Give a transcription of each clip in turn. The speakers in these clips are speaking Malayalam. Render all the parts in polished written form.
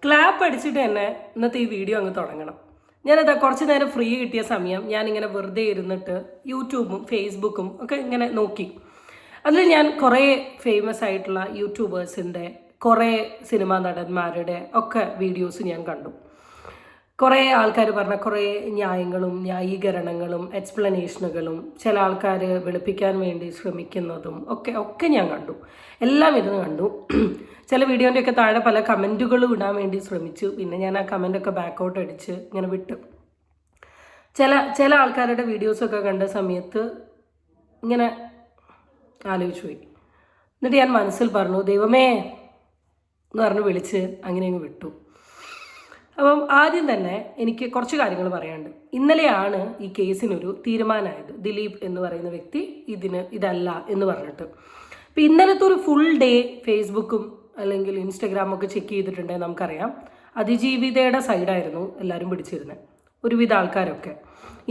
ക്ലാപ്പ് അടിച്ചിട്ട് തന്നെ ഇന്നത്തെ ഈ വീഡിയോ അങ്ങ് തുടങ്ങണം. ഞാനത് കുറച്ച് നേരം ഫ്രീ കിട്ടിയ സമയം ഞാനിങ്ങനെ വെറുതെ ഇരുന്നിട്ട് യൂട്യൂബും ഫേസ്ബുക്കും ഒക്കെ ഇങ്ങനെ നോക്കി. അതിൽ ഞാൻ കുറേ ഫേമസ് ആയിട്ടുള്ള യൂട്യൂബേഴ്സിൻ്റെ കുറേ സിനിമാ നടന്മാരുടെ ഒക്കെ വീഡിയോസ് ഞാൻ കണ്ടു. കുറേ ആൾക്കാർ പറഞ്ഞ കുറേ ന്യായങ്ങളും ന്യായീകരണങ്ങളും എക്സ്പ്ലനേഷനുകളും ചില ആൾക്കാർ വെളുപ്പിക്കാൻ വേണ്ടി ശ്രമിക്കുന്നതും ഒക്കെ ഞാൻ കണ്ടു. എല്ലാം ഇരുന്ന് കണ്ടു. ചില വീഡിയോൻ്റെയൊക്കെ താഴെ പല കമൻറ്റുകളും ഇടാൻ വേണ്ടി ശ്രമിച്ചു. പിന്നെ ഞാൻ ആ കമൻറ്റൊക്കെ ബാക്കൗട്ട് അടിച്ച് ഇങ്ങനെ വിട്ടു. ചില ആൾക്കാരുടെ വീഡിയോസൊക്കെ കണ്ട സമയത്ത് ഇങ്ങനെ ആലോചിച്ചു പോയി. എന്നിട്ട് ഞാൻ മനസ്സിൽ പറഞ്ഞു, ദൈവമേ എന്ന് പറഞ്ഞ് വിളിച്ച് അങ്ങനെ അങ്ങ് വിട്ടു. അപ്പം ആദ്യം തന്നെ എനിക്ക് കുറച്ച് കാര്യങ്ങൾ പറയാനുണ്ട്. ഇന്നലെയാണ് ഈ കേസിനൊരു തീരുമാനമായത്. ദിലീപ് എന്ന് പറയുന്ന വ്യക്തി ഇതല്ല എന്ന് പറഞ്ഞിട്ട്. അപ്പം ഇന്നലത്തെ ഒരു ഫുൾ ഡേ ഫേസ്ബുക്കും അല്ലെങ്കിൽ ഇൻസ്റ്റഗ്രാമൊക്കെ ചെക്ക് ചെയ്തിട്ടുണ്ടെങ്കിൽ നമുക്കറിയാം അതിജീവിതയുടെ സൈഡായിരുന്നു എല്ലാവരും പിടിച്ചിരുന്നത്, ഒരുവിധ ആൾക്കാരൊക്കെ.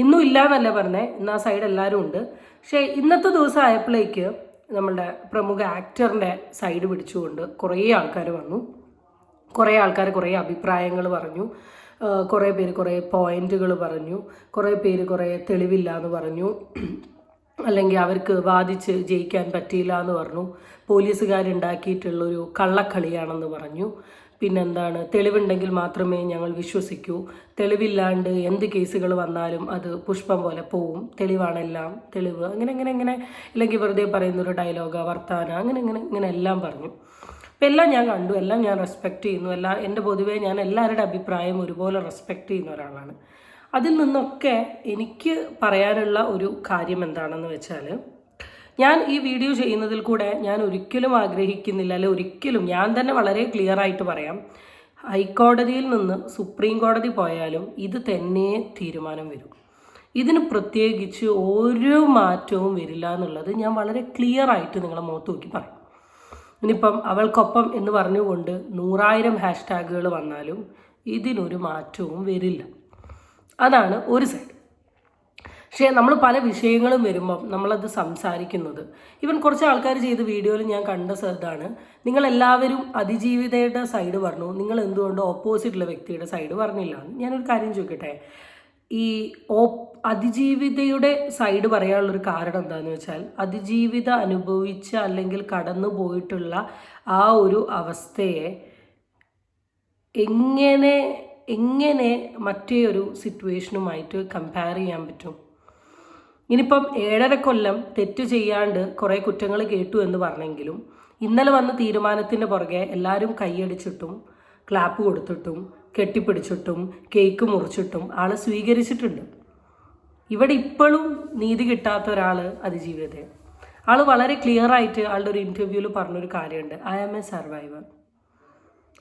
ഇന്നും ഇല്ല എന്നല്ല പറഞ്ഞത്, ഇന്ന് ആ സൈഡ് എല്ലാവരും ഉണ്ട്. പക്ഷേ ഇന്നത്തെ ദിവസം ആയപ്പോഴേക്ക് നമ്മളുടെ പ്രമുഖ ആക്ടറിൻ്റെ സൈഡ് പിടിച്ചുകൊണ്ട് കുറേ ആൾക്കാർ വന്നു. കുറേ ആൾക്കാർ കുറേ അഭിപ്രായങ്ങൾ പറഞ്ഞു, കുറേ പേര് കുറേ പോയിന്റുകൾ പറഞ്ഞു, കുറേ പേര് കുറേ തെളിവില്ല എന്ന് പറഞ്ഞു, അല്ലെങ്കിൽ അവർക്ക് വാദിച്ച് ജയിക്കാൻ പറ്റിയില്ല എന്ന് പറഞ്ഞു, പോലീസുകാരുണ്ടാക്കിയിട്ടുള്ളൊരു കള്ളക്കളിയാണെന്ന് പറഞ്ഞു. പിന്നെന്താണ്, തെളിവുണ്ടെങ്കിൽ മാത്രമേ ഞങ്ങൾ വിശ്വസിക്കൂ, തെളിവില്ലാണ്ട് എന്ത് കേസുകൾ വന്നാലും അത് പുഷ്പം പോലെ പോവും, തെളിവാണെല്ലാം തെളിവ്, അങ്ങനെ ഇല്ലെങ്കിൽ വെറുതെ പറയുന്നൊരു ഡയലോഗ വർത്താന അങ്ങനെ എല്ലാം പറഞ്ഞു. അപ്പം എല്ലാം ഞാൻ കണ്ടു, എല്ലാം ഞാൻ റെസ്പെക്റ്റ് ചെയ്യുന്നു. എൻ്റെ പൊതുവേ ഞാൻ എല്ലാവരുടെ അഭിപ്രായം ഒരുപോലെ റെസ്പെക്റ്റ് ചെയ്യുന്ന ഒരാളാണ്. അതിൽ നിന്നൊക്കെ എനിക്ക് പറയാനുള്ള ഒരു കാര്യം എന്താണെന്ന് വെച്ചാൽ, ഞാൻ ഈ വീഡിയോ ചെയ്യുന്നതിൽ കൂടെ ഞാൻ ഒരിക്കലും ആഗ്രഹിക്കുന്നില്ല, അല്ലെ ഒരിക്കലും, ഞാൻ തന്നെ വളരെ ക്ലിയർ ആയിട്ട് പറയാം, ഹൈക്കോടതിയിൽ നിന്ന് സുപ്രീം കോടതി പോയാലും ഇത് തന്നെ തീരുമാനം വരും. ഇതിന് പ്രത്യേകിച്ച് ഒരു മാറ്റവും വരില്ല എന്നുള്ളത് ഞാൻ വളരെ ക്ലിയർ ആയിട്ട് നിങ്ങളെ മുഖത്ത് നോക്കി പറയും. ഇനിയിപ്പം അവൾക്കൊപ്പം എന്ന് പറഞ്ഞുകൊണ്ട് 100,000 ഹാഷ്ടാഗുകൾ വന്നാലും ഇതിനൊരു മാറ്റവും വരില്ല. അതാണ് ഒരു സൈഡ്. പക്ഷേ നമ്മൾ പല വിഷയങ്ങളും വരുമ്പം നമ്മളത് സംസാരിക്കുന്നത്, ഈവൻ കുറച്ച് ആൾക്കാർ ചെയ്ത വീഡിയോയിൽ ഞാൻ കണ്ട ഇതാണ്, നിങ്ങളെല്ലാവരും അതിജീവിതയുടെ സൈഡ് പറഞ്ഞു, നിങ്ങൾ എന്തുകൊണ്ട് ഓപ്പോസിറ്റുള്ള വ്യക്തിയുടെ സൈഡ് പറഞ്ഞില്ല. ഞാനൊരു കാര്യം ചോദിക്കട്ടെ, ഈ അതിജീവിതയുടെ സൈഡ് പറയാനുള്ളൊരു കാരണം എന്താണെന്ന് വെച്ചാൽ, അതിജീവിത അനുഭവിച്ച അല്ലെങ്കിൽ കടന്നു പോയിട്ടുള്ള ആ ഒരു അവസ്ഥയെ എങ്ങനെ മറ്റേ ഒരു സിറ്റുവേഷനുമായിട്ട് കമ്പയർ ചെയ്യാൻ പറ്റും? ഇനിയിപ്പം 7.5 കൊല്ലം തെറ്റ് ചെയ്യാണ്ട് കുറേ കുറ്റങ്ങൾ കേട്ടു എന്ന് പറഞ്ഞെങ്കിലും ഇന്നലെ വന്ന തീരുമാനത്തിൻ്റെ പുറകെ എല്ലാവരും കൈയടിച്ചിട്ടും ക്ലാപ്പ് കൊടുത്തിട്ടും കെട്ടിപ്പിടിച്ചിട്ടും കേക്ക് മുറിച്ചിട്ടും ആളെ സ്വീകരിച്ചിട്ടുണ്ട്. ഇവിടെ ഇപ്പോഴും നീതി കിട്ടാത്ത ഒരാൾ അതിജീവിതയെ. ആൾ വളരെ ക്ലിയർ ആയിട്ട് ആളുടെ ഒരു ഇൻ്റർവ്യൂവിൽ പറഞ്ഞൊരു കാര്യമുണ്ട്, ഐ ആം എ സർവൈവർ.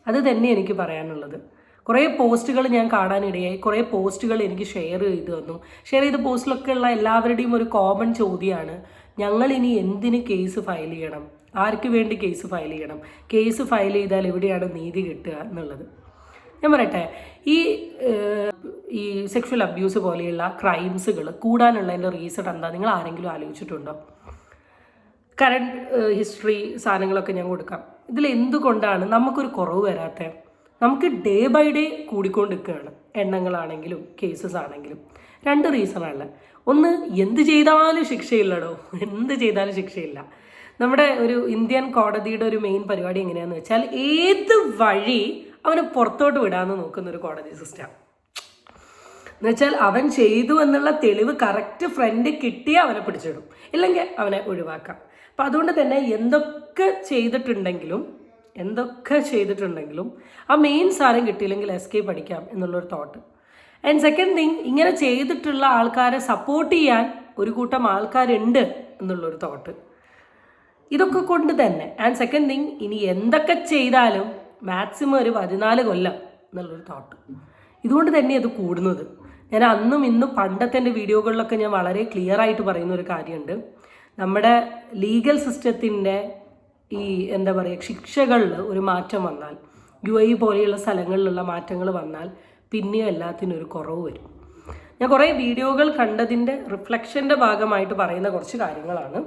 അത് തന്നെ എനിക്ക് പറയാനുള്ളത്. കുറേ പോസ്റ്റുകൾ ഞാൻ കാണാനിടയായി, കുറേ പോസ്റ്റുകൾ എനിക്ക് ഷെയർ ചെയ്ത് തന്നു. ഷെയർ ചെയ്ത പോസ്റ്റിലൊക്കെ ഉള്ള എല്ലാവരുടെയും ഒരു കോമൺ ചോദ്യമാണ്, ഞങ്ങൾ ഇനി എന്തിന് കേസ് ഫയൽ ചെയ്യണം, ആർക്ക് വേണ്ടി കേസ് ഫയൽ ചെയ്യണം, കേസ് ഫയൽ ചെയ്താൽ എവിടെയാണ് നീതി കിട്ടുക എന്നുള്ളത്. ഞാൻ പറയട്ടെ, ഈ സെക്ഷൽ അബ്യൂസ് പോലെയുള്ള ക്രൈംസുകൾ കൂടാനുള്ളതിൻ്റെ റീസൺ എന്താ നിങ്ങൾ ആരെങ്കിലും ആലോചിച്ചിട്ടുണ്ടോ? കറണ്ട് ഹിസ്റ്ററി സാധനങ്ങളൊക്കെ ഞാൻ കൊടുക്കാം. ഇതിൽ എന്തുകൊണ്ടാണ് നമുക്കൊരു കുറവ് വരാത്തത്? നമുക്ക് ഡേ ബൈ ഡേ കൂടിക്കൊണ്ടിരിക്കുകയാണ്, എണ്ണങ്ങളാണെങ്കിലും കേസസ് ആണെങ്കിലും. 2 റീസണാണ്. ഒന്ന്, എന്ത് ചെയ്താലും ശിക്ഷയില്ലടോ, എന്ത് ചെയ്താലും ശിക്ഷയില്ല. നമ്മുടെ ഒരു ഇന്ത്യൻ കോടതിയുടെ ഒരു മെയിൻ പരിപാടി എങ്ങനെയാണെന്ന് വെച്ചാൽ, ഏത് വഴി അവനെ പുറത്തോട്ട് വിടാമെന്ന് നോക്കുന്നൊരു കോടതി സിസ്റ്റം. എന്നുവെച്ചാൽ അവൻ ചെയ്തു എന്നുള്ള തെളിവ് കറക്റ്റ് ഫ്രണ്ട് കിട്ടിയാൽ അവനെ പിടിച്ചിടും, ഇല്ലെങ്കിൽ അവനെ ഒഴിവാക്കാം. അപ്പം അതുകൊണ്ട് തന്നെ എന്തൊക്കെ ചെയ്തിട്ടുണ്ടെങ്കിലും ആ മെയിൻ സാരം കിട്ടിയില്ലെങ്കിൽ എസ്കേപ്പ് അടിക്കാം എന്നുള്ളൊരു തോട്ട്. ആൻഡ് സെക്കൻഡ് തിങ്, ഇങ്ങനെ ചെയ്തിട്ടുള്ള ആൾക്കാരെ സപ്പോർട്ട് ചെയ്യാൻ ഒരു കൂട്ടം ആൾക്കാരുണ്ട് എന്നുള്ളൊരു തോട്ട്. ഇതൊക്കെ കൊണ്ട് തന്നെ, ആൻഡ് സെക്കൻഡ് തിങ്, ഇനി എന്തൊക്കെ ചെയ്താലും മാക്സിമം ഒരു 14 കൊല്ലം എന്നുള്ളൊരു തോട്ട്. ഇതുകൊണ്ട് തന്നെ അത് കൂടുന്നത്. ഞാൻ അന്നും ഇന്നും പണ്ടത്തെ എൻ്റെ വീഡിയോകളിലൊക്കെ ഞാൻ വളരെ ക്ലിയർ ആയിട്ട് പറയുന്ന ഒരു കാര്യമുണ്ട്, നമ്മുടെ ലീഗൽ സിസ്റ്റത്തിൻ്റെ ഈ എന്താ പറയുക ശിക്ഷകളിൽ ഒരു മാറ്റം വന്നാൽ, UAE പോലെയുള്ള സ്ഥലങ്ങളിലുള്ള മാറ്റങ്ങൾ വന്നാൽ പിന്നെയും എല്ലാത്തിനും ഒരു കുറവ് വരും. ഞാൻ കുറേ വീഡിയോകൾ കണ്ടതിൻ്റെ റിഫ്ലക്ഷൻ്റെ ഭാഗമായിട്ട് പറയുന്ന കുറച്ച് കാര്യങ്ങളാണ്.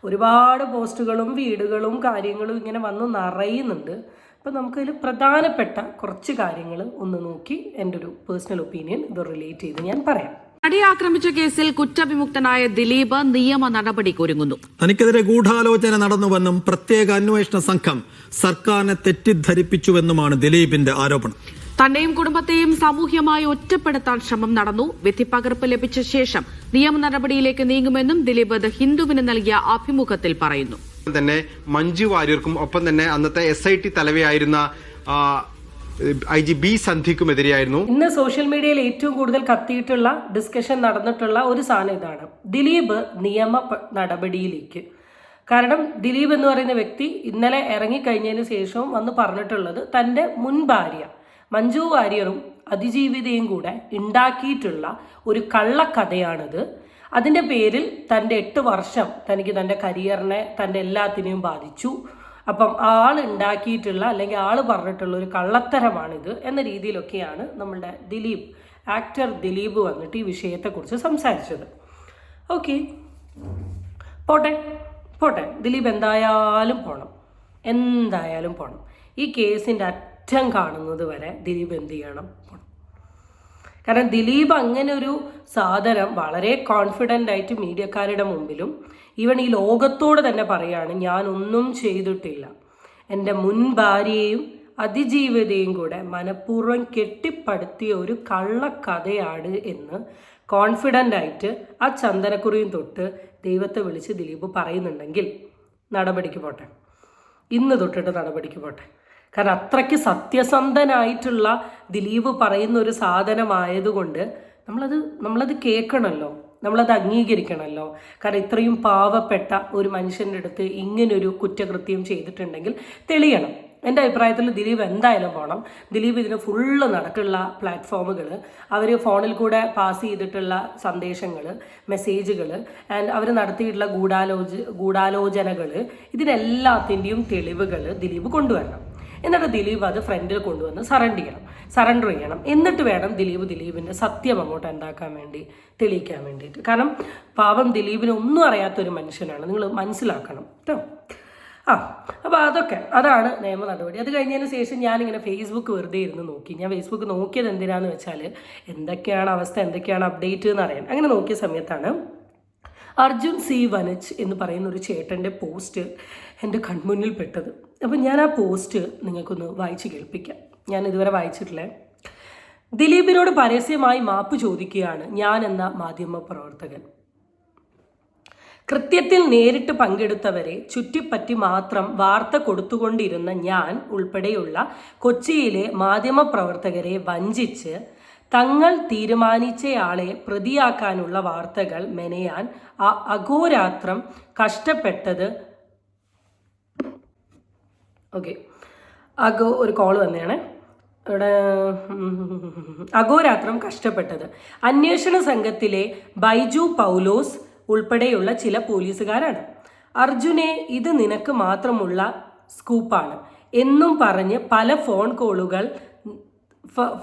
ഒരുപാട് പോസ്റ്റുകളും വീടുകളും കാര്യങ്ങളും ഇങ്ങനെ വന്ന് നിറയുന്നുണ്ട്. അപ്പം നമുക്കതിൽ പ്രധാനപ്പെട്ട കുറച്ച് കാര്യങ്ങൾ ഒന്ന് നോക്കി എൻ്റെ ഒരു പേഴ്സണൽ ഒപ്പീനിയൻ ഇത് റിലേറ്റ് ചെയ്ത് ഞാൻ പറയാം. നടിയെ ആക്രമിച്ച കേസിൽ കുറ്റവിമുക്തനായ ദിലീപ് നിയമ നടപടിക്കൊരുങ്ങുന്നു. തനിക്കെതിരെ ഗൂഢാലോചന നടന്നുവെന്നും പ്രത്യേക അന്വേഷണ സംഘം സർക്കാരിനെ തെറ്റിദ്ധരിപ്പിച്ചുവെന്നുമാണ് ദിലീപിന്റെ ആരോപണം. തന്നെയും കുടുംബത്തെയും സാമൂഹ്യമായി ഒറ്റപ്പെടുത്താൻ ശ്രമം നടന്നു. വിധിപ്പകർപ്പ് ലഭിച്ച ശേഷം നിയമ നടപടിയിലേക്ക് നീങ്ങുമെന്നും ദിലീപ് ദ ഹിന്ദുവിന് നൽകിയ അഭിമുഖത്തിൽ പറയുന്നു. തന്നെ മഞ്ജു വാര്യർക്കും ഒപ്പം തന്നെ അന്നത്തെ SIT തലവയായിരുന്ന IG B സന്ധിക്കുമെതിരെയായിരുന്നു. ഇന്ന് സോഷ്യൽ മീഡിയയിൽ ഏറ്റവും കൂടുതൽ കത്തിയിട്ടുള്ള ഡിസ്കഷൻ നടന്നിട്ടുള്ള ഒരു സാധനം ഇതാണ്, ദിലീപ് നിയമ നടപടിയിലേക്ക്. കാരണം ദിലീപ് എന്ന് പറയുന്ന വ്യക്തി ഇന്നലെ ഇറങ്ങിക്കഴിഞ്ഞതിന് ശേഷവും വന്ന് പറഞ്ഞിട്ടുള്ളത് തൻ്റെ മുൻ ഭാര്യ മഞ്ജു വാര്യറും അതിജീവിതയും കൂടെ ഉണ്ടാക്കിയിട്ടുള്ള ഒരു കള്ളക്കഥയാണിത്. അതിൻ്റെ പേരിൽ തൻ്റെ 8 വർഷം തനിക്ക് തൻ്റെ കരിയറിനെ തൻ്റെ എല്ലാത്തിനെയും ബാധിച്ചു. അപ്പം ആൾ ഉണ്ടാക്കിയിട്ടുള്ള അല്ലെങ്കിൽ ആൾ പറഞ്ഞിട്ടുള്ള ഒരു കള്ളത്തരമാണിത് എന്ന രീതിയിലൊക്കെയാണ് നമ്മളുടെ ദിലീപ്, ആക്ടർ ദിലീപ് വന്നിട്ട് ഈ വിഷയത്തെക്കുറിച്ച് സംസാരിച്ചത്. ഓക്കെ, പോട്ടെ ദിലീപ് എന്തായാലും പോണം. ഈ കേസിൻ്റെ അറ്റം കാണുന്നത് വരെ ദിലീപ് എന്ത് ചെയ്യണം? കാരണം ദിലീപ് അങ്ങനെ ഒരു സാധനം വളരെ കോൺഫിഡൻ്റ് ആയിട്ട് മീഡിയക്കാരുടെ മുമ്പിലും ഈവൻ ഈ ലോകത്തോട് തന്നെ പറയാണ്, ഞാനൊന്നും ചെയ്തിട്ടില്ല, എൻ്റെ മുൻ ഭാര്യയെയും അതിജീവിതയും കൂടെ മനഃപൂർവ്വം കെട്ടിപ്പടുത്തിയ ഒരു കള്ളക്കഥയാണ് എന്ന് കോൺഫിഡൻ്റ് ആയിട്ട് ആ ചന്ദനക്കുറിയും തൊട്ട് ദൈവത്തെ വിളിച്ച് ദിലീപ് പറയുന്നുണ്ടെങ്കിൽ നടപടിക്ക് പോട്ടെ, ഇന്ന് തൊട്ടിട്ട് നടപടിക്ക് പോട്ടെ. കാരണം അത്രയ്ക്ക് സത്യസന്ധനായിട്ടുള്ള ദിലീപ് പറയുന്ന ഒരു സാധനമായതുകൊണ്ട് നമ്മളത് കേൾക്കണമല്ലോ, നമ്മളത് അംഗീകരിക്കണമല്ലോ. കാരണം ഇത്രയും പാവപ്പെട്ട ഒരു മനുഷ്യൻ്റെ അടുത്ത് ഇങ്ങനൊരു കുറ്റകൃത്യം ചെയ്തിട്ടുണ്ടെങ്കിൽ തെളിയണം. എൻ്റെ അഭിപ്രായത്തിൽ ദിലീപ് എന്തായാലും പോകണം. ദിലീപ് ഇതിന് ഫുള്ള് നടക്കുള്ള പ്ലാറ്റ്ഫോമുകൾ, അവർ ഫോണിൽ കൂടെ പാസ് ചെയ്തിട്ടുള്ള സന്ദേശങ്ങൾ, മെസ്സേജുകൾ ആൻഡ് അവർ നടത്തിയിട്ടുള്ള ഗൂഢാലോചനകൾ, ഇതിനെല്ലാത്തിൻ്റെയും തെളിവുകൾ ദിലീപ് കൊണ്ടുവരണം. എന്നിട്ട് ദിലീപ് അത് ഫ്രണ്ടിൽ കൊണ്ടുവന്ന് സറണ്ടർ ചെയ്യണം. എന്നിട്ട് വേണം ദിലീപിൻ്റെ സത്യം അങ്ങോട്ട് എന്താക്കാൻ വേണ്ടി, തെളിയിക്കാൻ വേണ്ടിയിട്ട്. കാരണം പാവം ദിലീപിന് ഒന്നും അറിയാത്തൊരു മനുഷ്യനാണ്, നിങ്ങൾ മനസ്സിലാക്കണം കേട്ടോ. അപ്പോൾ അതാണ് നിയമ നടപടി. അത് കഴിഞ്ഞതിന് ശേഷം ഞാനിങ്ങനെ ഫേസ്ബുക്ക് വെറുതെ ഇരുന്ന് നോക്കി. ഞാൻ ഫേസ്ബുക്ക് നോക്കിയത് എന്തിനാന്ന് വെച്ചാൽ എന്തൊക്കെയാണ് അവസ്ഥ, എന്തൊക്കെയാണ് അപ്ഡേറ്റ് എന്ന് അറിയാൻ. അങ്ങനെ നോക്കിയ സമയത്താണ് അർജുൻ C. വനജ് എന്ന് പറയുന്ന ഒരു ചേട്ടൻ്റെ പോസ്റ്റ് എൻ്റെ കൺമുന്നിൽ പെട്ടത്. അപ്പം ഞാൻ ആ പോസ്റ്റ് നിങ്ങൾക്കൊന്ന് വായിച്ച് കേൾപ്പിക്കാം. ഞാൻ ഇതുവരെ വായിച്ചിട്ടില്ലേ. ദിലീപിനോട് പരസ്യമായി മാപ്പ് ചോദിക്കുകയാണ് ഞാൻ എന്ന മാധ്യമ പ്രവർത്തകൻ. കൃത്യത്തിൽ നേരിട്ട് പങ്കെടുത്തവരെ ചുറ്റിപ്പറ്റി മാത്രം വാർത്ത കൊടുത്തുകൊണ്ടിരുന്ന ഞാൻ ഉൾപ്പെടെയുള്ള കൊച്ചിയിലെ മാധ്യമ പ്രവർത്തകരെ വഞ്ചിച്ച് തങ്ങൾ തീരുമാനിച്ചയാളെ പ്രതിയാക്കാനുള്ള വാർത്തകൾ മെനയാൻ അഹോരാത്രം കഷ്ടപ്പെട്ടത്. ഒരു കോള് വന്നെയാണ് ഇവിടെ. അഹോരാത്രം കഷ്ടപ്പെട്ടത് അന്വേഷണ സംഘത്തിലെ ബൈജു പൗലോസ് ഉൾപ്പെടെയുള്ള ചില പോലീസുകാരാണ്. അർജുനെ, ഇത് നിനക്ക് മാത്രമുള്ള സ്കൂപ്പാണ് എന്നും പറഞ്ഞ് പല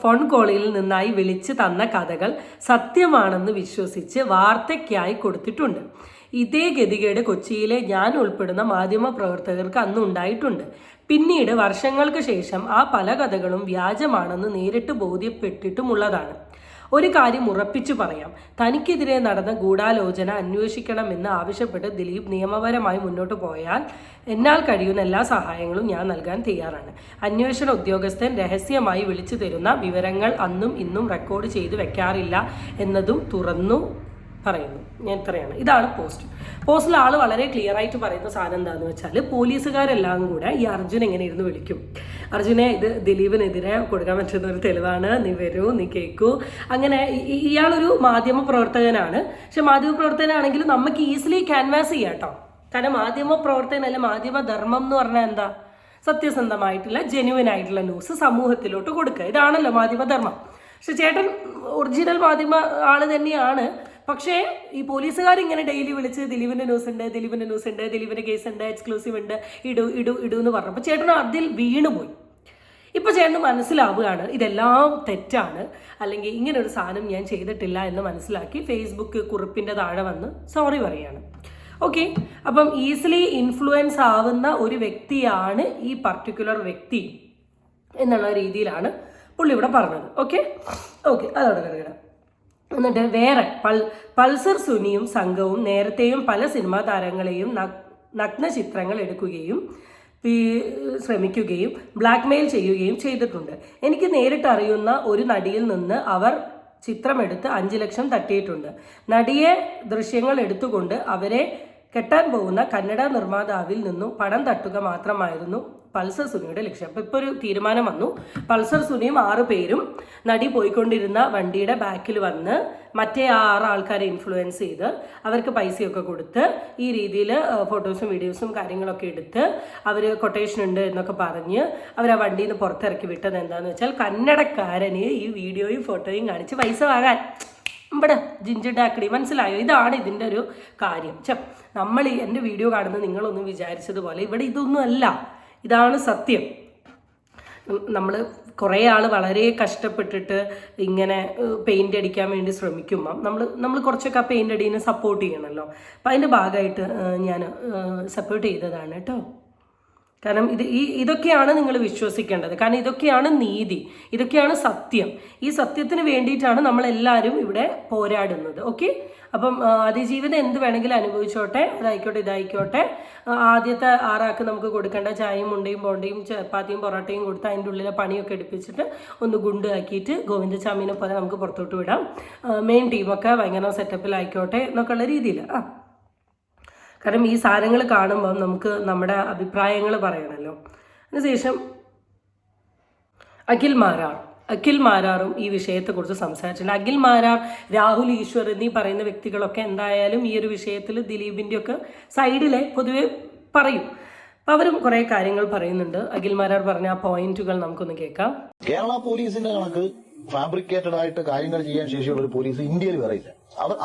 ഫോൺ കോളിൽ നിന്നായി വിളിച്ച് തന്ന കഥകൾ സത്യമാണെന്ന് വിശ്വസിച്ച് വാർത്തയ്ക്കായി കൊടുത്തിട്ടുണ്ട്. ഇതേ ഗതികേട് കൊച്ചിയിലെ ഞാൻ ഉൾപ്പെടുന്ന മാധ്യമ പ്രവർത്തകർക്ക് അന്ന് ഉണ്ടായിട്ടുണ്ട്. പിന്നീട് വർഷങ്ങൾക്ക് ശേഷം ആ പല കഥകളും വ്യാജമാണെന്ന് നേരിട്ട് ബോധ്യപ്പെട്ടിട്ടുമുള്ളതാണ്. ഒരു കാര്യം ഉറപ്പിച്ചു പറയാം, തനിക്കെതിരെ നടന്ന ഗൂഢാലോചന അന്വേഷിക്കണമെന്ന് ആവശ്യപ്പെട്ട് ദിലീപ് നിയമപരമായി മുന്നോട്ട് പോയാൽ എന്നാൽ കഴിയുന്ന എല്ലാ സഹായങ്ങളും ഞാൻ നൽകാൻ തയ്യാറാണ്. അന്വേഷണ ഉദ്യോഗസ്ഥൻ രഹസ്യമായി വിളിച്ചു തരുന്ന വിവരങ്ങൾ അന്നും ഇന്നും റെക്കോർഡ് ചെയ്ത് വെക്കാറില്ല എന്നതും തുറന്നു പറയുന്നു. ഞാൻ ഇത്രയാണ്. ഇതാണ് പോസ്റ്റിൽ ആൾ വളരെ ക്ലിയർ ആയിട്ട് പറയുന്ന സാധനം എന്താണെന്ന് വെച്ചാൽ, പോലീസുകാരെല്ലാം കൂടെ ഈ അർജുൻ എങ്ങനെ ഇരുന്ന് വിളിക്കും, അർജുനെ ഇത് ദിലീപിനെതിരെ കൊടുക്കാൻ പറ്റുന്ന ഒരു തെളിവാണ്, നീ വരൂ, നീ കേൾക്കൂ. അങ്ങനെ ഇയാളൊരു മാധ്യമ പ്രവർത്തകനാണ്. പക്ഷെ മാധ്യമ പ്രവർത്തകനാണെങ്കിൽ നമുക്ക് ഈസിലി ക്യാൻവാസ് ചെയ്യാം കേട്ടോ. കാരണം മാധ്യമ പ്രവർത്തകനല്ല, മാധ്യമ ധർമ്മം എന്ന് പറഞ്ഞാൽ എന്താ? സത്യസന്ധമായിട്ടുള്ള ജെന്യുവൻ ആയിട്ടുള്ള ന്യൂസ് സമൂഹത്തിലോട്ട് കൊടുക്കുക. ഇതാണല്ലോ മാധ്യമധർമ്മം. പക്ഷെ ചേട്ടൻ ഒറിജിനൽ മാധ്യമ ആള് തന്നെയാണ്. പക്ഷേ ഈ പോലീസുകാരിങ്ങനെ ഡെയിലി വിളിച്ച് ദിലീപിൻ്റെ ന്യൂസ് ഉണ്ട്, ദിലീപിൻ്റെ കേസ് ഉണ്ട്, എക്സ്ക്ലൂസീവ് ഉണ്ട്, ഇടൂ എന്ന് പറഞ്ഞപ്പോൾ ചേട്ടൻ അതിൽ വീണുപോയി. ഇപ്പോൾ ചേട്ടന് മനസ്സിലാവുകയാണ് ഇതെല്ലാം തെറ്റാണ്, അല്ലെങ്കിൽ ഇങ്ങനൊരു സാധനം ഞാൻ ചെയ്തിട്ടില്ല എന്ന് മനസ്സിലാക്കി ഫേസ്ബുക്ക് കുറിപ്പിൻ്റെ താഴെ വന്ന് സോറി പറയുകയാണ്. ഓക്കെ. അപ്പം ഈസിലി ഇൻഫ്ലുവൻസ് ആവുന്ന ഒരു വ്യക്തിയാണ് ഈ പർട്ടിക്കുലർ വ്യക്തി എന്നുള്ള രീതിയിലാണ് പുള്ളി ഇവിടെ പറഞ്ഞത്. ഓക്കെ ഓക്കെ അതോടെ കിടക്കണം. എന്നിട്ട് വേറെ പൾസർ സുനിയും സംഘവും നേരത്തെയും പല സിനിമാ താരങ്ങളെയും നഗ്ന ചിത്രങ്ങൾ എടുക്കുകയും ശ്രമിക്കുകയും ബ്ലാക്ക്മെയിൽ ചെയ്യുകയും ചെയ്തിട്ടുണ്ട്. എനിക്ക് നേരിട്ട് അറിയുന്ന ഒരു നടിയിൽ നിന്ന് അവർ ചിത്രമെടുത്ത് 5 ലക്ഷം തട്ടിയിട്ടുണ്ട്. നടിയെ ദൃശ്യങ്ങൾ എടുത്തുകൊണ്ട് അവരെ കെട്ടാൻ പോകുന്ന കന്നഡ നിർമ്മാതാവിൽ നിന്നും പണം തട്ടുക മാത്രമായിരുന്നു പൾസർ സുനിയുടെ ലക്ഷ്യം. അപ്പോൾ ഇപ്പോൾ ഒരു തീരുമാനം വന്നു. പൾസർ സുനിയും 6 പേരും നടി പോയിക്കൊണ്ടിരുന്ന വണ്ടിയുടെ ബാക്കിൽ വന്ന് മറ്റേ 6 ആൾക്കാരെ ഇൻഫ്ലുവൻസ് ചെയ്ത് അവർക്ക് പൈസയൊക്കെ കൊടുത്ത് ഈ രീതിയിൽ ഫോട്ടോസും വീഡിയോസും കാര്യങ്ങളൊക്കെ എടുത്ത് അവർ കൊട്ടേഷൻ ഉണ്ട് എന്നൊക്കെ പറഞ്ഞ് അവർ ആ വണ്ടിയിൽ നിന്ന് പുറത്തിറക്കി വിട്ടത് എന്താണെന്ന് വെച്ചാൽ കന്നഡക്കാരന് ഈ വീഡിയോയും ഫോട്ടോയും കാണിച്ച് പൈസ വാങ്ങാൻ. ഇവിടെ ജിഞ്ചിഡാക്കടി മനസ്സിലായോ? ഇതാണ് ഇതിൻ്റെ ഒരു കാര്യം. നമ്മൾ എൻ്റെ വീഡിയോ കാണുന്നത് നിങ്ങളൊന്നും വിചാരിച്ചതുപോലെ ഇവിടെ ഇതൊന്നും അല്ല, ഇതാണ് സത്യം. നമ്മൾ കുറേ ആൾ വളരെ കഷ്ടപ്പെട്ടിട്ട് ഇങ്ങനെ പെയിൻ്റ് അടിക്കാൻ വേണ്ടി ശ്രമിക്കുമ്പം നമ്മൾ കുറച്ചൊക്കെ ആ പെയിൻ്റ് അടീനെ സപ്പോർട്ട് ചെയ്യണമല്ലോ. അപ്പം അതിൻ്റെ ഭാഗമായിട്ട് ഞാൻ സപ്പോർട്ട് ചെയ്തതാണ് കേട്ടോ. കാരണം ഇതൊക്കെയാണ് നിങ്ങൾ വിശ്വസിക്കേണ്ടത്. കാരണം ഇതൊക്കെയാണ് നീതി, ഇതൊക്കെയാണ് സത്യം. ഈ സത്യത്തിന് വേണ്ടിയിട്ടാണ് നമ്മളെല്ലാവരും ഇവിടെ പോരാടുന്നത്. ഓക്കെ. അപ്പം അതിജീവിതം എന്ത് വേണമെങ്കിലും അനുഭവിച്ചോട്ടെ, അതായിക്കോട്ടെ ഇതായിക്കോട്ടെ. ആദ്യത്തെ 6 ആൾക്ക് നമുക്ക് കൊടുക്കേണ്ട ചായയും മുണ്ടയും ബോണ്ടയും ചപ്പാത്തിയും പൊറോട്ടയും കൊടുത്ത് അതിൻ്റെ ഉള്ളിലെ പണിയൊക്കെ എടുപ്പിച്ചിട്ട് ഒന്ന് ഗുണ്ടാക്കിയിട്ട് ഗോവിന്ദചാമീനെ പോലെ നമുക്ക് പുറത്തോട്ട് വിടാം. മെയിൻ ടീമൊക്കെ ഭയങ്കര സെറ്റപ്പിലായിക്കോട്ടെ എന്നൊക്കെയുള്ള രീതിയിൽ. കാരണം ഈ സാധനങ്ങൾ കാണുമ്പോൾ നമുക്ക് നമ്മുടെ അഭിപ്രായങ്ങൾ പറയണമല്ലോ. അതിനുശേഷം അഖിൽ മാരാറും ഈ വിഷയത്തെക്കുറിച്ച് സംസാരിച്ചിട്ടുണ്ട്. അഖിൽ മാരാർ, രാഹുൽ ഈശ്വർ എന്നീ പറയുന്ന വ്യക്തികളൊക്കെ എന്തായാലും ഈ ഒരു വിഷയത്തിൽ ദിലീപിൻ്റെ ഒക്കെ സൈഡിലെ പൊതുവെ പറയും. അപ്പം അവരും കുറേ കാര്യങ്ങൾ പറയുന്നുണ്ട്. അഖിൽ മാരാർ പറഞ്ഞ ആ പോയിന്റുകൾ നമുക്കൊന്ന് കേൾക്കാം. കേരള പോലീസിന്റെ കണക്ക് ഫാബ്രിക്കേറ്റഡ് ആയിട്ട് കാര്യങ്ങൾ ചെയ്യാൻ ശേഷിയുള്ള ഒരു പോലീസ് ഇന്ത്യയിൽ വേറെ ഇല്ല.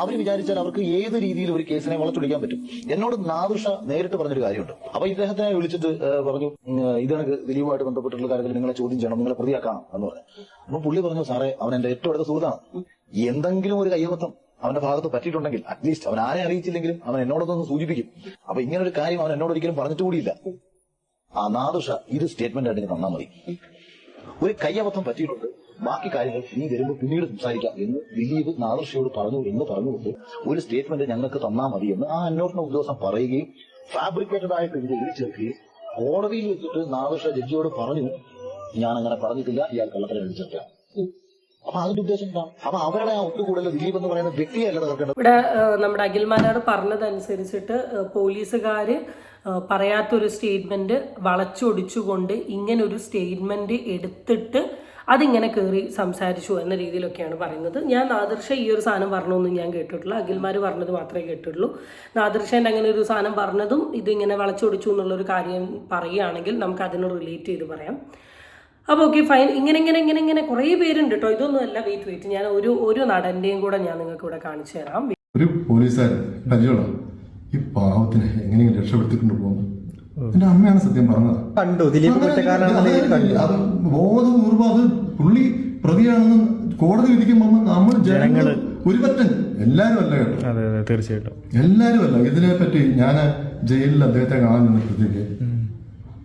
അവർ വിചാരിച്ചാൽ അവർക്ക് ഏത് രീതിയിൽ ഒരു കേസിനെ വളച്ചൊടിക്കാൻ പറ്റും. എന്നോട് നാദൃഷ നേരിട്ട് പറഞ്ഞൊരു കാര്യമുണ്ട്. അപ്പൊ ഇദ്ദേഹത്തിനെ വിളിച്ചിട്ട് പറഞ്ഞു, ഇതാണ് ദിലീപുമായിട്ട് ബന്ധപ്പെട്ടിട്ടുള്ള കാര്യത്തിൽ നിങ്ങളെ ചോദ്യം ചെയ്യണം, നിങ്ങളെ പ്രതിയാക്കണം എന്ന് പറഞ്ഞു. അപ്പൊ പുള്ളി പറഞ്ഞു, സാറേ അവൻ എന്റെ ഏറ്റവും അടുത്ത സുഹൃത്താണ്, എന്തെങ്കിലും ഒരു കയ്യബദ്ധം അവന്റെ ഭാഗത്ത് പറ്റിയിട്ടുണ്ടെങ്കിൽ അറ്റ്ലീസ്റ്റ് അവൻ ആരെ അറിയിച്ചില്ലെങ്കിലും അവൻ എന്നോടൊന്ന് സൂചിപ്പിക്കും. അപ്പൊ ഇങ്ങനെ ഒരു കാര്യം അവൻ എന്നോട് ഒരിക്കലും പറഞ്ഞിട്ട് കൂടിയില്ല. നാദൃഷ ഇത് സ്റ്റേറ്റ്മെന്റ് ആയിട്ട് തന്നാ മതി. ഒരു കയ്യബദ്ധം പറ്റിയിട്ടുണ്ട്, ബാക്കി കാര്യങ്ങൾ നീ വരുമ്പോൾ പിന്നീട് സംസാരിക്കാം എന്ന് ദിലീപ് നാദൃഷയോട് പറഞ്ഞു എന്ന് പറഞ്ഞുകൊണ്ട് ഒരു സ്റ്റേറ്റ്മെന്റ് ഞങ്ങൾക്ക് തന്നാൽ മതി എന്ന് ആ അന്വേഷണ ഉദ്യോഗസ്ഥൻ പറയുകയും ഫാബ്രിക്കേറ്റഡ് ആയിട്ട് ഇത് എഴുതിച്ചേർക്കുകയും കോടതിയിൽ വെച്ചിട്ട് നാദൃഷ ജഡ്ജിയോട് പറഞ്ഞു, ഞാൻ അങ്ങനെ പറഞ്ഞിട്ടില്ല, ഇയാൾ കള്ളത്തരം എഴുതിച്ചേർക്കാം. അപ്പൊ അതിന്റെ ഉദ്ദേശം എന്താണ്? അപ്പൊ അവരുടെ ആ ഒത്തുകൂടൽ ദിലീപ് എന്ന് പറയുന്ന വ്യക്തിയല്ല തകർക്കേണ്ടത്. ഇവിടെ നമ്മുടെ അഖിൽ മാരാർ പറഞ്ഞതനുസരിച്ചിട്ട് പോലീസുകാര് പറയാത്തൊരു സ്റ്റേറ്റ്മെന്റ് വളച്ചൊടിച്ചുകൊണ്ട് ഇങ്ങനൊരു സ്റ്റേറ്റ്മെന്റ് എടുത്തിട്ട് അതിങ്ങനെ കയറി സംസാരിച്ചു എന്ന രീതിയിലൊക്കെയാണ് പറയുന്നത്. ഞാൻ നാദൃഷ ഈ ഒരു സാധനം പറഞ്ഞൊന്നും ഞാൻ കേട്ടിട്ടില്ല, അഖിൽമാർ പറഞ്ഞത് മാത്രമേ കേട്ടിട്ടുള്ളൂ. നാദൃഷേൻ്റെ അങ്ങനെ ഒരു സാധനം പറഞ്ഞതും ഇതിങ്ങനെ വളച്ചൊടിച്ചു എന്നുള്ളൊരു കാര്യം പറയുകയാണെങ്കിൽ നമുക്ക് അതിന് റിലേറ്റ് ചെയ്ത് പറയാം. അപ്പോൾ ഓക്കെ ഫൈൻ. ഇങ്ങനെ കുറേ പേരുണ്ട് കേട്ടോ. ഇതൊന്നും അല്ല, വെയിറ്റ് ഞാൻ ഒരു നടൻ്റെയും കൂടെ ഞാൻ നിങ്ങൾക്ക് ഇവിടെ കാണിച്ചു തരാം. ഒരു പോലീസുകാരൻ പരിചയമുള്ള ഈ പാവത്തിനെ എങ്ങനെയെങ്കിലും രക്ഷപ്പെടുത്തിക്കൊണ്ട് പോകുന്നു. എന്റെ അമ്മയാണ് സത്യം പറഞ്ഞത്. കണ്ടു ദിലീപ് കുറ്റക്കാരനാണെന്ന് അത് ബോധപൂർവ്വം അത് പുള്ളി പ്രതിയാണെന്ന് കോടതി വിധിക്കുമ്പോൾ നമ്മൾ ജനങ്ങള് ഒരു പറ്റൻ എല്ലാരും അല്ല കേട്ടോ. അതെ തീർച്ചയായിട്ടും എല്ലാരും അല്ല. ഇതിനെപ്പറ്റി ഞാൻ ജയിലിൽ അദ്ദേഹത്തെ കാണാൻ നിന്നപ്പോഴത്തേക്ക്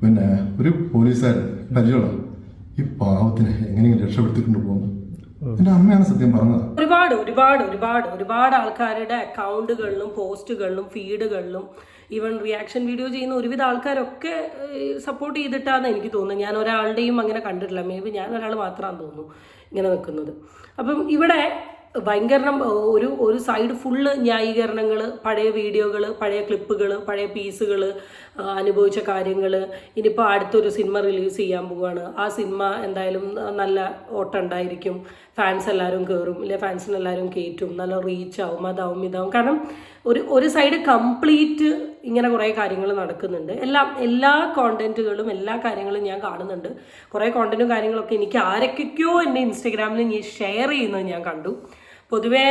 പിന്നെ ഒരു പോലീസുകാരൻ പരിചയമുള്ള ഈ പാവത്തിനെ എങ്ങനെയെങ്കിലും രക്ഷപ്പെടുത്തിക്കൊണ്ട് പോകുന്നു. എന്റെ അമ്മയാണ് സത്യം പറഞ്ഞത്. ഒരുപാട് ആൾക്കാരുടെ അക്കൗണ്ടുകളിലും പോസ്റ്റുകളിലും ഫീഡുകളിലും ഈവൻ റിയാക്ഷൻ വീഡിയോ ചെയ്യുന്ന ഒരുവിധ ആൾക്കാരൊക്കെ സപ്പോർട്ട് ചെയ്തിട്ടാണ് എനിക്ക് തോന്നുന്നത്. ഞാൻ ഒരാളുടെയും അങ്ങനെ കണ്ടിട്ടില്ല. മേ ബി ഞാൻ ഒരാൾ മാത്രമാണെന്ന് തോന്നുന്നു ഇങ്ങനെ നിൽക്കുന്നത്. അപ്പം ഇവിടെ ഭയങ്കര ഒരു സൈഡ് ഫുള്ള് ന്യായീകരണങ്ങൾ, പഴയ വീഡിയോകൾ, പഴയ ക്ലിപ്പുകൾ, പഴയ പീസുകൾ, അനുഭവിച്ച കാര്യങ്ങൾ. ഇനിയിപ്പോൾ അടുത്തൊരു സിനിമ റിലീസ് ചെയ്യാൻ പോവുകയാണ്. ആ സിനിമ എന്തായാലും നല്ല ഓട്ടം ഉണ്ടായിരിക്കും, ഫാൻസ് എല്ലാവരും കയറും, ഇല്ലെ ഫാൻസിന് എല്ലാവരും കയറ്റും, നല്ല റീച്ച് ആവും, അതാവും ഇതാവും. കാരണം ഒരു സൈഡ് കംപ്ലീറ്റ് ഇങ്ങനെ കുറേ കാര്യങ്ങൾ നടക്കുന്നുണ്ട്. എല്ലാ കോണ്ടന്റുകളും എല്ലാ കാര്യങ്ങളും ഞാൻ കാണുന്നുണ്ട്. കുറേ കോണ്ടന്റും കാര്യങ്ങളൊക്കെ എനിക്ക് ആരൊക്കെയോ എൻ്റെ ഇൻസ്റ്റഗ്രാമിൽ ഷെയർ ചെയ്യുന്നത് ഞാൻ കണ്ടു. പൊതുവേ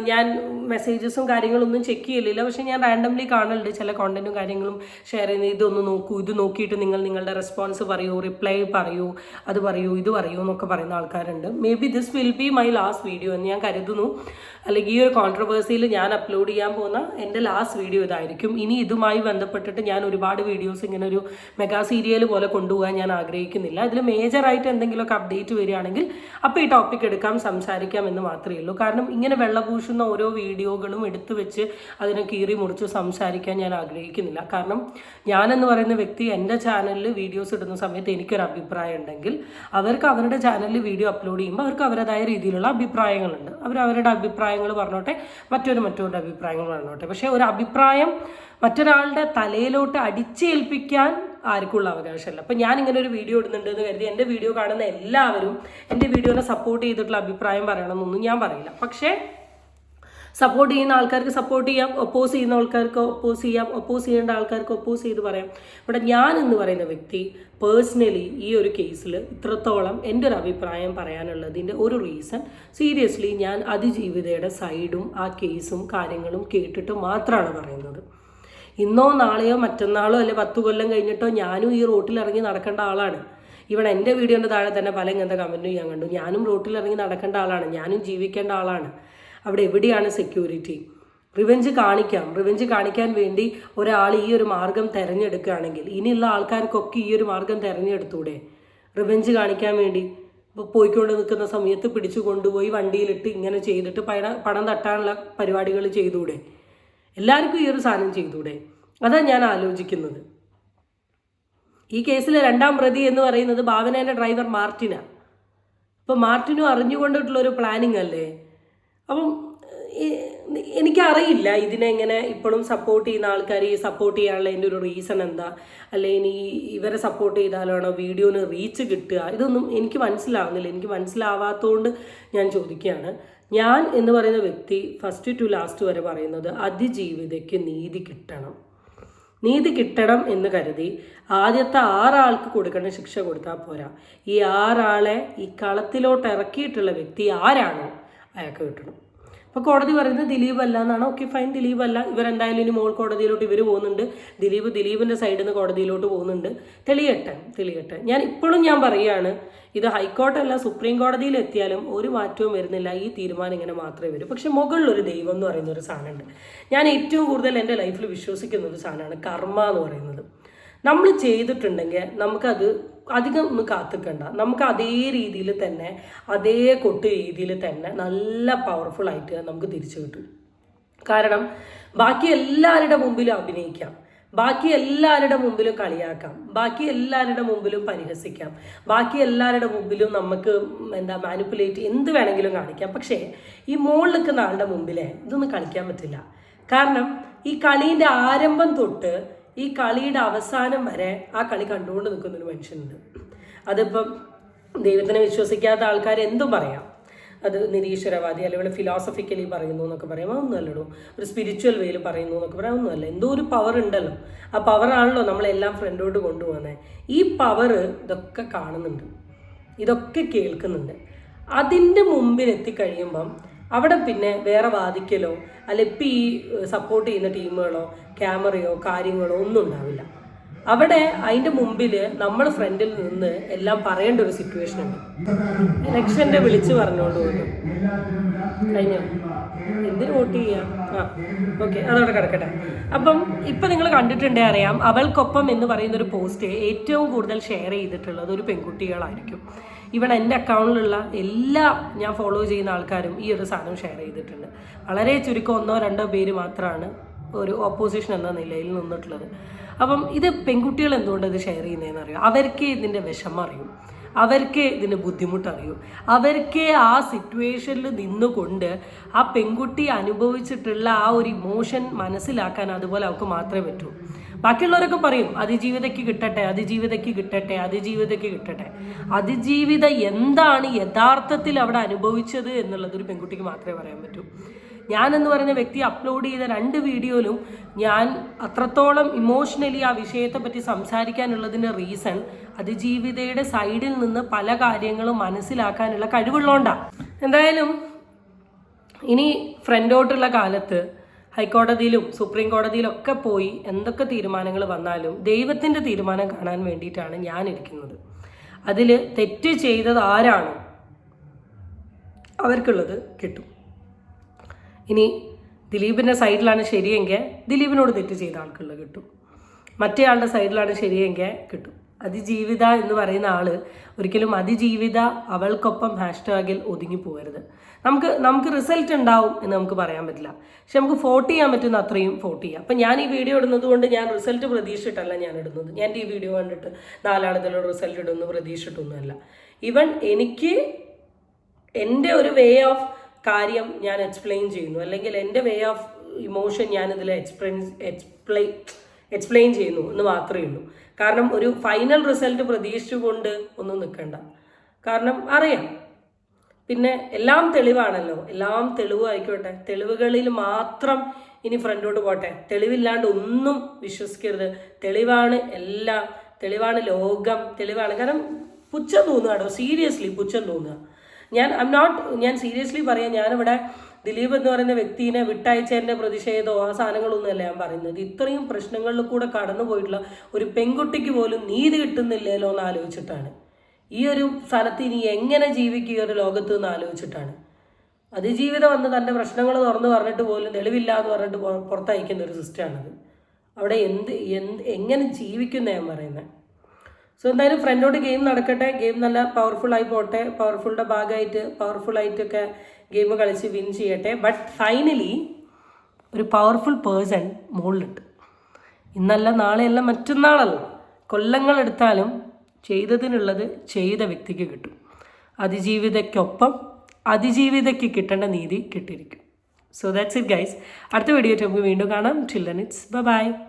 ഞാൻ മെസ്സേജസും കാര്യങ്ങളൊന്നും ചെക്ക് ചെയ്യലില്ല, പക്ഷെ ഞാൻ റാൻഡംലി കാണലുണ്ട് ചില കോണ്ടന്റും കാര്യങ്ങളും ഷെയർ ചെയ്യുന്നത്. ഇതൊന്ന് നോക്കൂ, ഇത് നോക്കിയിട്ട് നിങ്ങളുടെ റെസ്പോൺസ് പറയൂ, റിപ്ലൈ പറയൂ, അത് പറയൂ, ഇത് പറയൂ എന്നൊക്കെ പറയുന്ന ആൾക്കാരുണ്ട്. May be this will be my last video എന്ന് ഞാൻ കരുതുന്നു. അല്ലെങ്കിൽ ഈ ഒരു കോൺട്രവേഴ്സിയിൽ ഞാൻ അപ്ലോഡ് ചെയ്യാൻ പോകുന്ന എൻ്റെ ലാസ്റ്റ് വീഡിയോ ഇതായിരിക്കും. ഇനി ഇതുമായി ബന്ധപ്പെട്ടിട്ട് ഞാൻ ഒരുപാട് വീഡിയോസ് ഇങ്ങനെ ഒരു മെഗാ സീരിയൽ പോലെ കൊണ്ടുപോകാൻ ഞാൻ ആഗ്രഹിക്കുന്നില്ല. ഇതിൽ മേജറായിട്ട് എന്തെങ്കിലുമൊക്കെ അപ്ഡേറ്റ് വരികയാണെങ്കിൽ അപ്പോൾ ഈ ടോപ്പിക് എടുക്കാം, സംസാരിക്കാം എന്ന് മാത്രമേ ഉള്ളൂ. കാരണം ഇങ്ങനെ വെള്ളപൂശുന്ന ഓരോ വീഡിയോകളും എടുത്തു വെച്ച് അതിനെ കീറി മുറിച്ച് സംസാരിക്കാൻ ഞാൻ ആഗ്രഹിക്കുന്നില്ല. കാരണം ഞാനെന്ന് പറയുന്ന വ്യക്തി എൻ്റെ ചാനലിൽ വീഡിയോസ് ഇടുന്ന സമയത്ത് എനിക്കൊരു അഭിപ്രായം ഉണ്ടെങ്കിൽ അവർക്ക് അവരുടെ ചാനലിൽ വീഡിയോ അപ്ലോഡ് ചെയ്യുമ്പോൾ അവർക്ക് അവരുടേതായ രീതിയിലുള്ള അഭിപ്രായങ്ങളുണ്ട്. അവരവരുടെ അഭിപ്രായങ്ങൾ പറഞ്ഞോട്ടെ, മറ്റൊരു അഭിപ്രായങ്ങൾ പറഞ്ഞോട്ടെ. പക്ഷേ ഒരു അഭിപ്രായം മറ്റൊരാളുടെ തലയിലോട്ട് അടിച്ചേൽപ്പിക്കാൻ ആർക്കുള്ള അവകാശമല്ല. അപ്പം ഞാൻ ഇങ്ങനെ ഒരു വീഡിയോ ഇടുന്നുണ്ട് എന്ന് കരുതി എൻ്റെ വീഡിയോ കാണുന്ന എല്ലാവരും എൻ്റെ വീഡിയോനെ സപ്പോർട്ട് ചെയ്തിട്ടുള്ള അഭിപ്രായം പറയണമെന്നൊന്നും ഞാൻ പറയില്ല. പക്ഷേ സപ്പോർട്ട് ചെയ്യുന്ന ആൾക്കാർക്ക് സപ്പോർട്ട് ചെയ്യാം, ഒപ്പോസ് ചെയ്യുന്ന ആൾക്കാർക്ക് ഒപ്പോസ് ചെയ്യാം, ഒപ്പോസ് ചെയ്യേണ്ട ആൾക്കാർക്ക് ഒപ്പോസ് ചെയ്ത് പറയാം. ഇവിടെ ഞാൻ എന്ന് പറയുന്ന വ്യക്തി പേഴ്സണലി ഈ ഒരു കേസിൽ ഇത്രത്തോളം എൻ്റെ ഒരു അഭിപ്രായം പറയാനുള്ളതിൻ്റെ ഒരു റീസൺ, സീരിയസ്ലി ഞാൻ അതിജീവിതയുടെ സൈഡും ആ കേസും കാര്യങ്ങളും കേട്ടിട്ട് മാത്രമാണ് പറയുന്നത്. ഇന്നോ നാളെയോ മറ്റന്നാളോ അല്ലെ 10 കൊല്ലം കഴിഞ്ഞിട്ടോ ഞാനും ഈ റോട്ടിൽ ഇറങ്ങി നടക്കേണ്ട ആളാണ്. ഇവിടെ എൻ്റെ വീഡിയോൻ്റെ താഴെ തന്നെ പല ഇങ്ങനത്തെ കമൻറ്റും ഞാൻ കണ്ടു. ഞാനും റോട്ടിൽ ഇറങ്ങി നടക്കേണ്ട ആളാണ്, ഞാനും ജീവിക്കേണ്ട ആളാണ്. അവിടെ എവിടെയാണ് സെക്യൂരിറ്റി? റിവെഞ്ച് കാണിക്കാൻ വേണ്ടി ഒരാൾ ഈ ഒരു മാർഗം തിരഞ്ഞെടുക്കുകയാണെങ്കിൽ ഇനിയുള്ള ആൾക്കാർക്കൊക്കെ ഈ ഒരു മാർഗം തിരഞ്ഞെടുത്തൂടെ? റിവെഞ്ച് കാണിക്കാൻ വേണ്ടി പോയിക്കൊണ്ട് നിൽക്കുന്ന സമയത്ത് പിടിച്ചു കൊണ്ടുപോയി വണ്ടിയിലിട്ട് ഇങ്ങനെ ചെയ്തിട്ട് പണം തട്ടാനുള്ള പരിപാടികൾ ചെയ്തൂടെ? എല്ലാവർക്കും ഈ ഒരു സാധനം ചെയ്തൂടെ? അതാണ് ഞാൻ ആലോചിക്കുന്നത്. ഈ കേസിലെ 2ാം പ്രതി എന്ന് പറയുന്നത് ഭാവനേൻ്റെ ഡ്രൈവർ മാർട്ടിനാണ്. അപ്പം മാർട്ടിനും അറിഞ്ഞുകൊണ്ടിട്ടുള്ളൊരു പ്ലാനിങ് അല്ലേ? അപ്പം എനിക്കറിയില്ല ഇതിനെങ്ങനെ ഇപ്പോഴും സപ്പോർട്ട് ചെയ്യുന്ന ആൾക്കാർ ഈ സപ്പോർട്ട് ചെയ്യാനുള്ള എൻ്റെ ഒരു റീസൺ എന്താ, അല്ലെങ്കിൽ ഇവരെ സപ്പോർട്ട് ചെയ്താലാണോ വീഡിയോന് റീച്ച് കിട്ടുക? ഇതൊന്നും എനിക്ക് മനസ്സിലാവുന്നില്ല. എനിക്ക് മനസ്സിലാവാത്തതുകൊണ്ട് ഞാൻ ചോദിക്കുകയാണ്. ഞാൻ എന്ന് പറയുന്ന വ്യക്തി ഫസ്റ്റ് ടു ലാസ്റ്റ് വരെ പറയുന്നത് അതിജീവിതയ്ക്ക് നീതി കിട്ടണം എന്ന് കരുതി ആദ്യത്തെ 6 ആൾക്ക് കൊടുക്കേണ്ട ശിക്ഷ കൊടുത്താൽ പോരാ. ഈ 6 ആളെ ഈ കളത്തിലോട്ട് ഇറക്കിയിട്ടുള്ള വ്യക്തി ആരാണോ അയാൾക്ക് കിട്ടണം. അപ്പോൾ കോടതി പറയുന്നത് ദിലീപ് അല്ല എന്നാണ്. ഓക്കെ ഫൈൻ, ദിലീപ് അല്ല. ഇവരെന്തായാലും ഇനി മോൾ കോടതിയിലോട്ട് ഇവർ പോകുന്നുണ്ട്. ദിലീപിൻ്റെ സൈഡിൽ നിന്ന് കോടതിയിലോട്ട് പോകുന്നുണ്ട്. തെളിയട്ടെ. ഞാൻ ഇപ്പോഴും പറയുകയാണ്, ഇത് ഹൈക്കോടതിയല്ല സുപ്രീം കോടതിയിൽ എത്തിയാലും ഒരു മാറ്റവും വരുന്നില്ല. ഈ തീരുമാനം ഇങ്ങനെ മാത്രമേ വരൂ. പക്ഷെ മുകളിലൊരു ദൈവം എന്ന് പറയുന്ന ഒരു സാധനമുണ്ട്. ഞാൻ ഏറ്റവും കൂടുതൽ എൻ്റെ ലൈഫിൽ വിശ്വസിക്കുന്ന ഒരു സാധനമാണ് കർമ്മ എന്ന് പറയുന്നത്. നമ്മൾ ചെയ്തിട്ടുണ്ടെങ്കിൽ നമുക്കത് അധികം ഒന്നും കാത്തിക്കണ്ട. നമുക്ക് അതേ രീതിയിൽ തന്നെ അതേ രീതിയിൽ തന്നെ നല്ല പവർഫുൾ ആയിട്ട് നമുക്ക് തിരിച്ചു കിട്ടും. കാരണം ബാക്കി എല്ലാവരുടെ മുമ്പിലും അഭിനയിക്കാം, ബാക്കി എല്ലാവരുടെ മുമ്പിലും കളിയാക്കാം, ബാക്കി എല്ലാവരുടെ മുമ്പിലും പരിഹസിക്കാം, ബാക്കി എല്ലാവരുടെ മുമ്പിലും നമുക്ക് മാനിപ്പുലേറ്റ് എന്ത് വേണമെങ്കിലും കാണിക്കാം. പക്ഷേ ഈ മുകളിൽ നിൽക്കുന്ന ആളുടെ മുമ്പിലെ ഇതൊന്നും കളിക്കാൻ പറ്റില്ല. കാരണം ഈ കളീൻ്റെ ആരംഭം തൊട്ട് ഈ കളിയുടെ അവസാനം വരെ ആ കളി കണ്ടുകൊണ്ട് നിൽക്കുന്നൊരു മനുഷ്യനുണ്ട്. അതിപ്പം ദൈവത്തിനെ വിശ്വസിക്കാത്ത ആൾക്കാർ എന്തും പറയാം, അത് നിരീശ്വരവാദി അല്ലെങ്കിൽ ഫിലോസഫിക്കലി പറയുന്നു എന്നൊക്കെ പറയുമ്പോൾ ഒന്നുമല്ലടോ, ഒരു സ്പിരിച്വൽ വേയിൽ പറയുന്നു എന്നൊക്കെ പറയാൻ ഒന്നുമല്ല. എന്തോ ഒരു പവർ ഉണ്ടല്ലോ, ആ പവറാണല്ലോ നമ്മളെല്ലാം ഫ്രണ്ടോട്ട് കൊണ്ടുപോകുന്നത്. ഈ പവർ ഇതൊക്കെ കാണുന്നുണ്ട്, ഇതൊക്കെ കേൾക്കുന്നുണ്ട്. അതിൻ്റെ മുമ്പിൽ എത്തിക്കഴിയുമ്പം അവിടെ പിന്നെ വേറെ വാദിക്കലോ അല്ല ഇപ്പം ഈ സപ്പോർട്ട് ചെയ്യുന്ന ടീമുകളോ ക്യാമറയോ കാര്യങ്ങളോ ഒന്നും ഉണ്ടാവില്ല. അവിടെ അതിൻ്റെ മുമ്പിൽ നമ്മൾ ഫ്രണ്ടിൽ നിന്ന് എല്ലാം പറയേണ്ട ഒരു സിറ്റുവേഷൻ ഉണ്ട്. ഇലക്ഷൻ്റെ വിളിച്ച് പറഞ്ഞുകൊണ്ട് പോകുന്നു കഴിഞ്ഞോ എന്തിനു വോട്ട് ചെയ്യാം? ഓക്കെ, അതവിടെ കിടക്കട്ടെ. അപ്പം ഇപ്പം നിങ്ങൾ കണ്ടിട്ടുണ്ടേ അറിയാം, അവൾക്കൊപ്പം എന്ന് പറയുന്നൊരു പോസ്റ്റ് ഏറ്റവും കൂടുതൽ ഷെയർ ചെയ്തിട്ടുള്ളത് ഒരു പെൺകുട്ടികളായിരിക്കും. ഇവിടെ എൻ്റെ അക്കൗണ്ടിലുള്ള എല്ലാ ഞാൻ ഫോളോ ചെയ്യുന്ന ആൾക്കാരും ഈ ഒരു സാധനം ഷെയർ ചെയ്തിട്ടുണ്ട്. വളരെ ചുരുക്കം 1-2 പേര് മാത്രമാണ് ഒരു ഓപ്പോസിഷൻ എന്ന നിലയിൽ നിന്നിട്ടുള്ളത്. അപ്പം ഇത് പെൺകുട്ടികൾ എന്തുകൊണ്ട് ഇത് ഷെയർ ചെയ്യുന്നതെന്ന് അറിയാം. അവർക്ക് ഇതിൻ്റെ വിഷമം അറിയും, അവർക്ക് ഇതിൻ്റെ ബുദ്ധിമുട്ടറിയൂ, അവർക്ക് ആ സിറ്റുവേഷനിൽ നിന്നുകൊണ്ട് ആ പെൺകുട്ടി അനുഭവിച്ചിട്ടുള്ള ആ ഒരു ഇമോഷൻ മനസ്സിലാക്കാൻ അതുപോലെ അവർക്ക് മാത്രമേ പറ്റൂ. ബാക്കിയുള്ളവരൊക്കെ പറയും അതിജീവിതയ്ക്ക് കിട്ടട്ടെ. അതിജീവിത എന്താണ് യഥാർത്ഥത്തിൽ അവിടെ അനുഭവിച്ചത് എന്നുള്ളത് ഒരു പെൺകുട്ടിക്ക് മാത്രമേ പറയാൻ പറ്റൂ. ഞാനെന്ന് പറയുന്ന വ്യക്തി അപ്ലോഡ് ചെയ്ത 2 വീഡിയോയിലും ഞാൻ അത്രത്തോളം ഇമോഷണലി ആ വിഷയത്തെപ്പറ്റി സംസാരിക്കാനുള്ളതിൻ്റെ റീസൺ അതിജീവിതയുടെ സൈഡിൽ നിന്ന് പല കാര്യങ്ങളും മനസ്സിലാക്കാനുള്ള കഴിവുള്ളതുകൊണ്ടാണ്. എന്തായാലും ഇനി ഫ്രണ്ടോട്ടുള്ള കാലത്ത് ഹൈക്കോടതിയിലും സുപ്രീം കോടതിയിലും ഒക്കെ പോയി എന്തൊക്കെ തീരുമാനങ്ങൾ വന്നാലും ദൈവത്തിൻ്റെ തീരുമാനം കാണാൻ വേണ്ടിയിട്ടാണ് ഞാനിരിക്കുന്നത്. അതിൽ തെറ്റ് ചെയ്തത് ആരാണോ അവർക്കുള്ളത് കിട്ടും. ഇനി ദിലീപിൻ്റെ സൈഡിലാണ് ശരിയെങ്കിൽ ദിലീപിനോട് തെറ്റ് ചെയ്ത ആൾക്കുള്ളത് കിട്ടും. മറ്റേ ആളുടെ സൈഡിലാണ് ശരിയെങ്കിൽ കിട്ടും. അതിജീവിത എന്ന് പറയുന്ന ആള് ഒരിക്കലും അതിജീവിത അവൾക്കൊപ്പം ഹാഷ്ടാഗിൽ ഒതുങ്ങി പോകരുത്. നമുക്ക് റിസൾട്ട് ഉണ്ടാവും എന്ന് നമുക്ക് പറയാൻ പറ്റില്ല, പക്ഷെ നമുക്ക് വോട്ട് ചെയ്യാൻ പറ്റുന്ന അത്രയും വോട്ട് ചെയ്യാം. അപ്പം ഞാൻ ഈ വീഡിയോ ഇടുന്നത് കൊണ്ട് ഞാൻ റിസൾട്ട് പ്രതീക്ഷിച്ചിട്ടല്ല ഞാൻ ഇടുന്നത്. ഞാൻ ഈ വീഡിയോ കണ്ടിട്ട് 4 ആളുകളുടെ റിസൾട്ട് ഇടുന്നു പ്രതീക്ഷിച്ചിട്ടൊന്നുമല്ല. ഈവൻ എനിക്ക് എൻ്റെ ഒരു വേ ഓഫ് കാര്യം ഞാൻ എക്സ്പ്ലെയിൻ ചെയ്യുന്നു, അല്ലെങ്കിൽ എൻ്റെ വേ ഓഫ് ഇമോഷൻ ഞാനിതിൽ എക്സ്പ്ലെയിൻ ചെയ്യുന്നു എന്ന് മാത്രമേ ഉള്ളൂ. കാരണം ഒരു ഫൈനൽ റിസൾട്ട് പ്രതീക്ഷിച്ചുകൊണ്ട് ഒന്നും നിൽക്കണ്ട. കാരണം അറിയാം, പിന്നെ എല്ലാം തെളിവാണല്ലോ, എല്ലാം തെളിവ് ആയിക്കോട്ടെ, തെളിവുകളിൽ മാത്രം ഇനി ഫ്രണ്ടോട്ട് പോട്ടെ. തെളിവില്ലാണ്ട് ഒന്നും വിശ്വസിക്കരുത്. തെളിവാണ് എല്ലാം, തെളിവാണ് ലോകം, തെളിവാണ്. കാരണം പുച്ഛം തോന്നുകയാണോ, സീരിയസ്ലി പുച്ഛം തോന്നുക. ഞാൻ സീരിയസ്ലി പറയാം, ഞാനിവിടെ ദിലീപ് എന്ന് പറയുന്ന വ്യക്തിനെ വിട്ടയച്ചതിൻ്റെ പ്രതിഷേധമോ ആ സാധനങ്ങളൊന്നുമല്ല ഞാൻ പറയുന്നത്. ഇത്രയും പ്രശ്നങ്ങളിൽ കൂടെ കടന്നു പോയിട്ടുള്ള ഒരു പെൺകുട്ടിക്ക് പോലും നീതി കിട്ടുന്നില്ലല്ലോ എന്ന് ആലോചിച്ചിട്ടാണ്. ഈ ഒരു സ്ഥലത്ത് ഇനി എങ്ങനെ ജീവിക്കുക ഒരു ലോകത്ത് എന്ന് ആലോചിച്ചിട്ടാണ്. അതിജീവിതം വന്ന് തൻ്റെ പ്രശ്നങ്ങൾ തുറന്ന് പറഞ്ഞിട്ട് പോലും തെളിവില്ല എന്ന് പറഞ്ഞിട്ട് പുറത്തയക്കുന്ന ഒരു സിസ്റ്റമാണത്. അവിടെ എങ്ങനെ ജീവിക്കുന്ന ഞാൻ പറയുന്നത്. സോ എന്തായാലും ഫ്രണ്ടോട്ട് ഗെയിം നടക്കട്ടെ, ഗെയിം നല്ല പവർഫുള്ളായി പോട്ടെ, പവർഫുള്ളുടെ ഭാഗമായിട്ട് പവർഫുള്ളായിട്ടൊക്കെ ഗെയിം കളിച്ച് വിൻ ചെയ്യട്ടെ. ബട്ട് ഫൈനലി ഒരു പവർഫുൾ പേഴ്സൺ മുകളിലുണ്ട്. ഇന്നല്ല നാളെയല്ല മറ്റന്നാളല്ല, കൊല്ലങ്ങളെടുത്താലും ചെയ്തതിനുള്ളത് ചെയ്ത വ്യക്തിക്ക് കിട്ടും. അതിജീവിതയ്ക്കൊപ്പം അതിജീവിതയ്ക്ക് കിട്ടേണ്ട നീതി കിട്ടിയിരിക്കും. So that's it guys. അടുത്ത വീഡിയോ നമുക്ക് വീണ്ടും കാണാം. Till then it's by.